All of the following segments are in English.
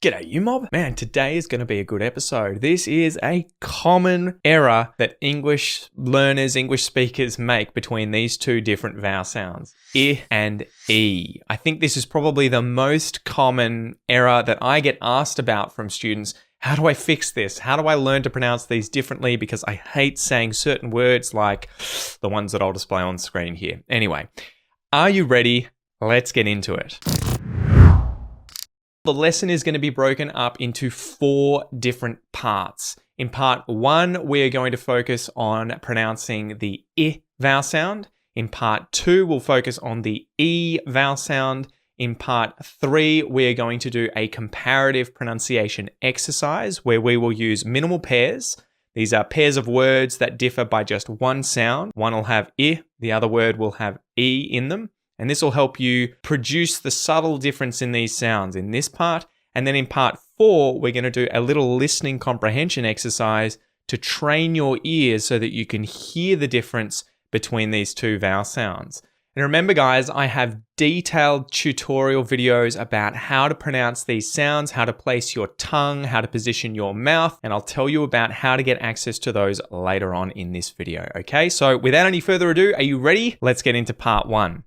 G'day, you mob. Man, today is going to be a good episode. This is a common error that English learners, English speakers make between these two different vowel sounds, I and E. I think this is probably the most common error that I get asked about from students. How do I fix this? How do I learn to pronounce these differently? Because I hate saying certain words like the ones that I'll display on screen here. Anyway, are you ready? Let's get into it. The lesson is going to be broken up into 4 different parts. In part 1, we're going to focus on pronouncing the I vowel sound. In part 2, we'll focus on the E vowel sound. In part 3, we're going to do a comparative pronunciation exercise where we will use minimal pairs. These are pairs of words that differ by just one sound. One will have I, the other word will have E in them. And this will help you produce the subtle difference in these sounds in this part. And then in part 4, we're going to do a little listening comprehension exercise to train your ears so that you can hear the difference between these two vowel sounds. And remember, guys, I have detailed tutorial videos about how to pronounce these sounds, how to place your tongue, how to position your mouth, and I'll tell you about how to get access to those later on in this video. Okay, so without any further ado, are you ready? Let's get into part 1.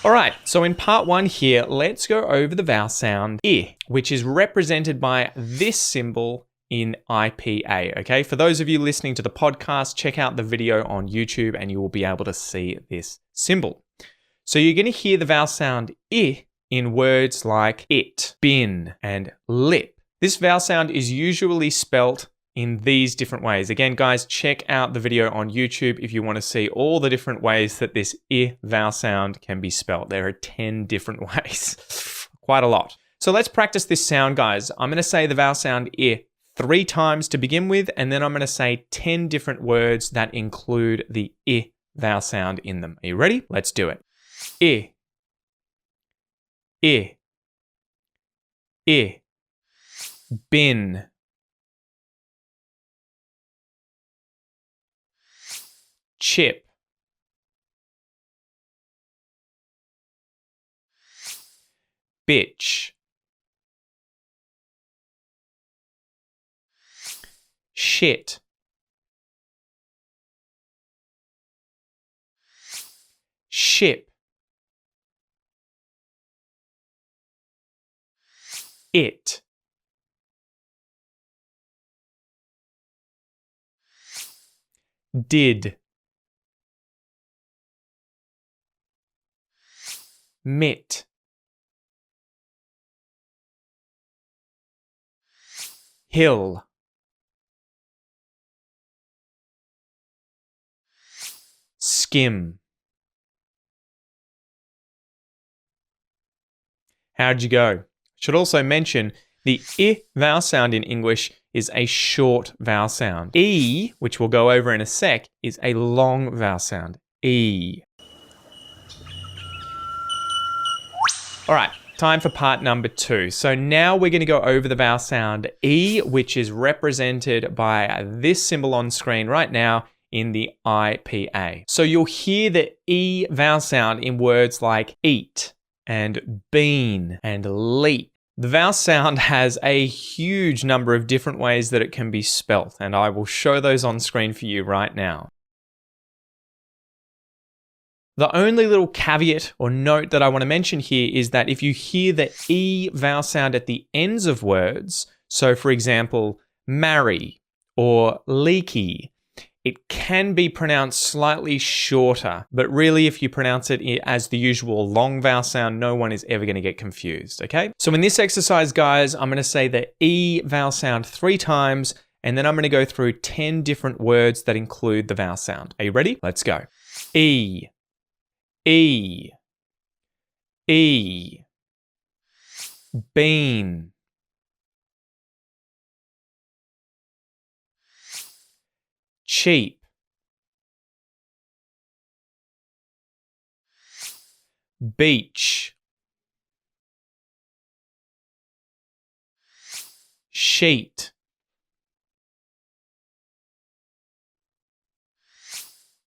All right, so in part 1 here, let's go over the vowel sound I, which is represented by this symbol in IPA, okay? For those of you listening to the podcast, check out the video on YouTube and you will be able to see this symbol. So you're going to hear the vowel sound I in words like it, bin, and lip. This vowel sound is usually spelt in these different ways. Again, guys, check out the video on YouTube if you want to see all the different ways that this I vowel sound can be spelt. There are 10 different ways, quite a lot. So let's practice this sound, guys. I'm going to say the vowel sound I 3 times to begin with, and then I'm going to say 10 different words that include the I vowel sound in them. Are you ready? Let's do it. I, bin, chip, bitch, shit, ship, it, did, mitt, hill, skim. How'd you go? Should also mention the I vowel sound in English is a short vowel sound. E, which we'll go over in a sec, is a long vowel sound. E. All right, time for part number 2. So now we're going to go over the vowel sound E, which is represented by this symbol on screen right now in the IPA. So you'll hear the E vowel sound in words like eat and bean and leap. The vowel sound has a huge number of different ways that it can be spelt, and I will show those on screen for you right now. The only little caveat or note that I want to mention here is that if you hear the E vowel sound at the ends of words, so for example, marry or leaky, it can be pronounced slightly shorter, but really if you pronounce it as the usual long vowel sound, no one is ever going to get confused, okay? So in this exercise, guys, I'm going to say the E vowel sound 3 times, and then I'm going to go through 10 different words that include the vowel sound. Are you ready? Let's go. E, E, E, bean, cheap, beach, sheet,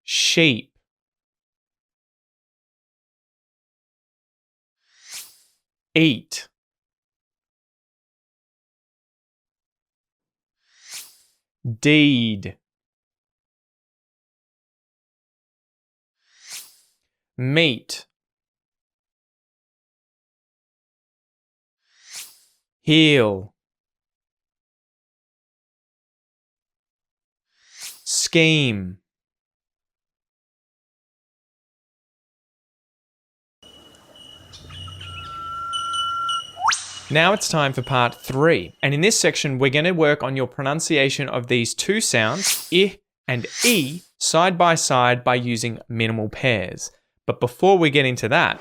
sheep, eat. Deed. Meet. Heal. Scheme. Now it's time for part 3. And in this section, we're going to work on your pronunciation of these two sounds, I and E, side by side by using minimal pairs. But before we get into that,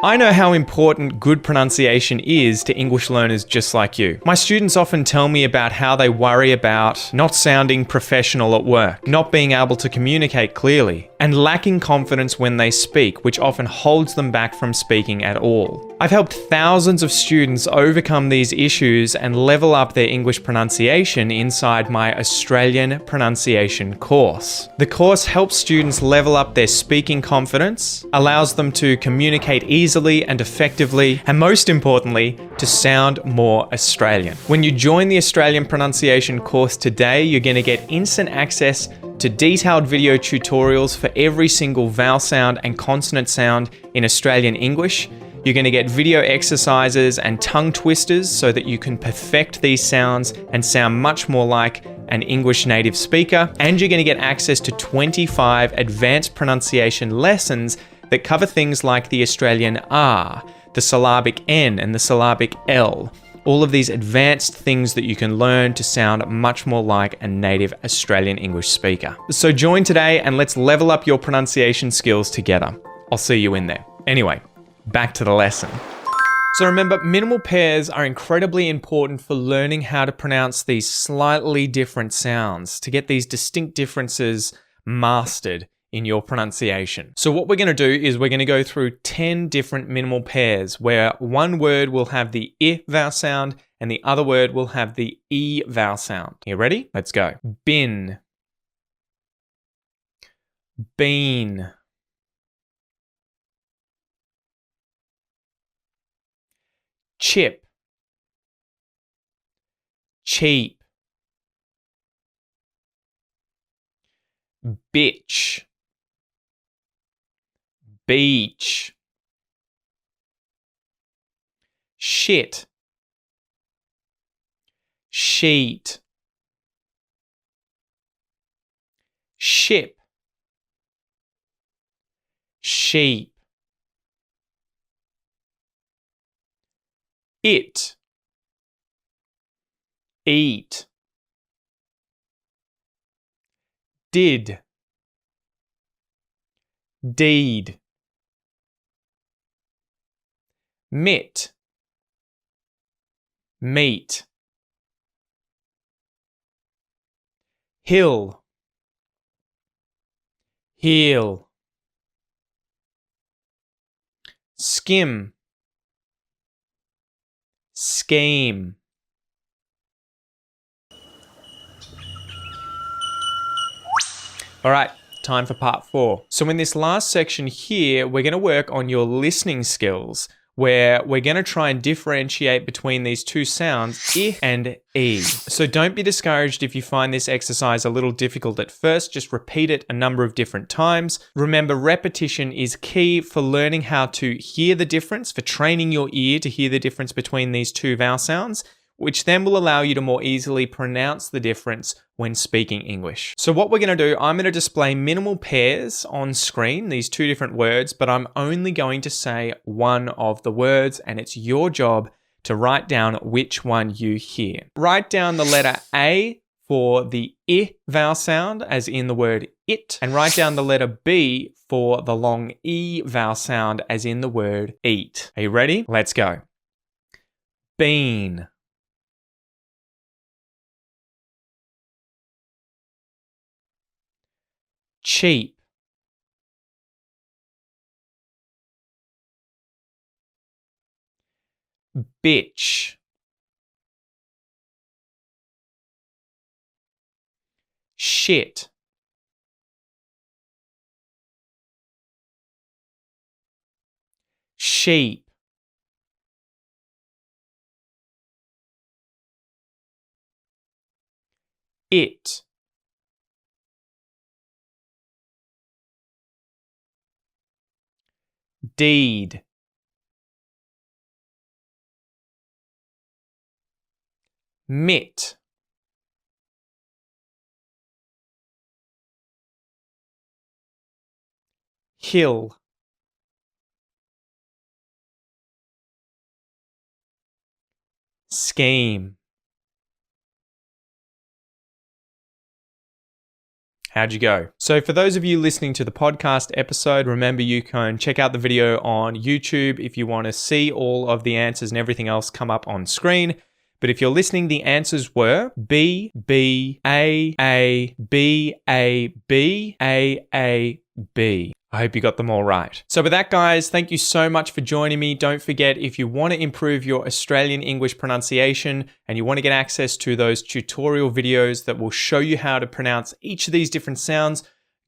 I know how important good pronunciation is to English learners just like you. My students often tell me about how they worry about not sounding professional at work, not being able to communicate clearly, and lacking confidence when they speak, which often holds them back from speaking at all. I've helped thousands of students overcome these issues and level up their English pronunciation inside my Australian pronunciation course. The course helps students level up their speaking confidence, allows them to communicate easily and effectively, and most importantly, to sound more Australian. When you join the Australian pronunciation course today, you're going to get instant access to detailed video tutorials for every single vowel sound and consonant sound in Australian English. You're going to get video exercises and tongue twisters so that you can perfect these sounds and sound much more like an English native speaker. And you're going to get access to 25 advanced pronunciation lessons that cover things like the Australian R, the syllabic N, and the syllabic L. All of these advanced things that you can learn to sound much more like a native Australian English speaker. So join today and let's level up your pronunciation skills together. I'll see you in there. Anyway, back to the lesson. So remember, minimal pairs are incredibly important for learning how to pronounce these slightly different sounds, to get these distinct differences mastered in your pronunciation. So what we're going to do is we're going to go through 10 different minimal pairs where one word will have the I vowel sound and the other word will have the E vowel sound. You ready? Let's go. Bin. Bean. Chip. Cheap. Bitch. Beach. Shit. Sheet. Ship. Sheep. It. Eat. Did. Deed. Mitt. Meet. Hill. Heel. Skim. Scheme. All right, time for part 4. So in this last section here, we're going to work on your listening skills, where we're going to try and differentiate between these two sounds, I and E. So don't be discouraged if you find this exercise a little difficult at first. Just repeat it a number of different times. Remember, repetition is key for learning how to hear the difference, for training your ear to hear the difference between these two vowel sounds, which then will allow you to more easily pronounce the difference when speaking English. So what we're going to do, I'm going to display minimal pairs on screen, these two different words, but I'm only going to say one of the words, and it's your job to write down which one you hear. Write down the letter A for the I vowel sound, as in the word it, and write down the letter B for the long E vowel sound, as in the word eat. Are you ready? Let's go. Bean. Cheap. Bitch. Shit. sheep, it, deed, mitt, hill, scheme. How'd you go? So for those of you listening to the podcast episode, remember you can check out the video on YouTube if you want to see all of the answers and everything else come up on screen. But if you're listening, the answers were B, B, A, B, A, B, A, B. I hope you got them all right. So with that, guys, thank you so much for joining me. Don't forget, if you want to improve your Australian English pronunciation and you want to get access to those tutorial videos that will show you how to pronounce each of these different sounds,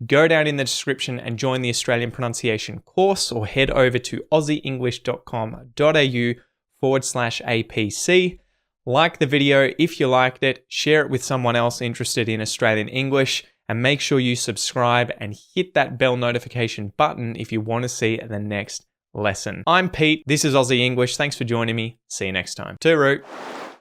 go down in the description and join the Australian pronunciation course, or head over to aussieenglish.com.au/APC. Like the video if you liked it, share it with someone else interested in Australian English, and make sure you subscribe and hit that bell notification button if you want to see the next lesson. I'm Pete. This is Aussie English. Thanks for joining me. See you next time. Tooroo.